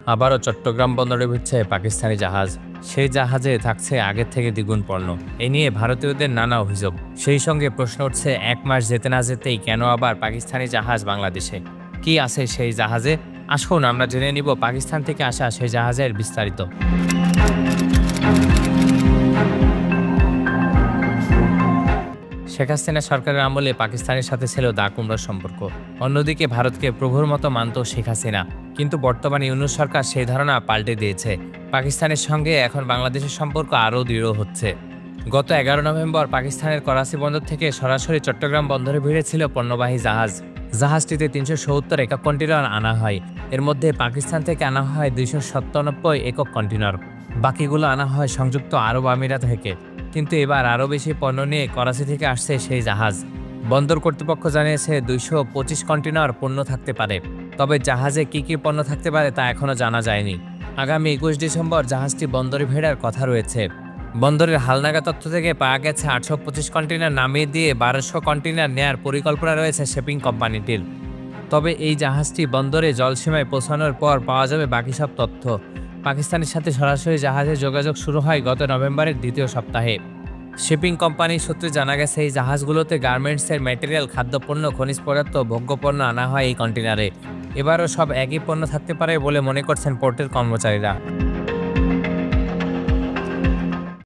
আবারও চট্টগ্রাম বন্দরে ভিড়ছে পাকিস্তানি জাহাজ। সেই জাহাজে থাকছে আগের থেকে দ্বিগুণ পণ্য। এ নিয়ে ভারতীয়দের নানা অভিযোগ। সেই সঙ্গে প্রশ্ন উঠছে, ১ মাস যেতে না যেতেই কেন আবার পাকিস্তানি জাহাজ বাংলাদেশে? কি আছে সেই জাহাজে? আসুন আমরা জেনে নিব পাকিস্তান থেকে আসা সেই জাহাজের বিস্তারিত। শেখ হাসিনা সরকারের আমলে পাকিস্তানের সাথে ছিল দা কুমড়ার সম্পর্ক। অন্যদিকে ভারতকে প্রভুর মতো মানত শেখ হাসিনা। কিন্তু বর্তমানে ইউনূস সরকার সেই ধারণা পাল্টে দিয়েছে। পাকিস্তানের সঙ্গে এখন বাংলাদেশের সম্পর্ক আরও দৃঢ় হচ্ছে। গত ১১ নভেম্বর পাকিস্তানের করাচি বন্দর থেকে সরাসরি চট্টগ্রাম বন্দরে ভিড়েছিল পণ্যবাহী জাহাজ। জাহাজটিতে ৩৭০ একক কন্টেইনার আনা হয়। এর মধ্যে পাকিস্তান থেকে আনা হয় ২৯৭ একক কন্টেইনার। বাকিগুলো আনা হয় সংযুক্ত আরব আমিরাত থেকে। কিন্তু এবার আরও বেশি পণ্য নিয়ে করাচি থেকে আসছে সেই জাহাজ। বন্দর কর্তৃপক্ষ জানিয়েছে ২২৫ কন্টেইনার পণ্য থাকতে পারে। তবে জাহাজে কি কি পণ্য থাকতে পারে তা এখনও জানা যায়নি। আগামী ২১ ডিসেম্বর জাহাজটি বন্দরে ভেড়ার কথা রয়েছে। বন্দরের হালনাগা তথ্য থেকে পাওয়া গেছে ৮২৫ কন্টেইনার নামিয়ে দিয়ে ১২০০ কন্টেইনার নেয়ার পরিকল্পনা রয়েছে শিপিং কোম্পানিটির। তবে এই জাহাজটি বন্দরে জলসীমায় পৌঁছানোর পর পাওয়া যাবে বাকি সব তথ্য। পাকিস্তানের সাথে সরাসরি জাহাজে যোগাযোগ শুরু হয় গত নভেম্বরের দ্বিতীয় সপ্তাহে। শিপিং কোম্পানির সূত্রে জানা গেছে এই জাহাজগুলোতে গার্মেন্টসের ম্যাটেরিয়াল, খাদ্যপণ্য, খনিজ পদার্থ, ভোগ্যপণ্য আনা হয় এই কন্টেইনারে। এবারও সব একই পণ্য থাকতে পারে বলে মনে করছেন পোর্টের কর্মচারীরা।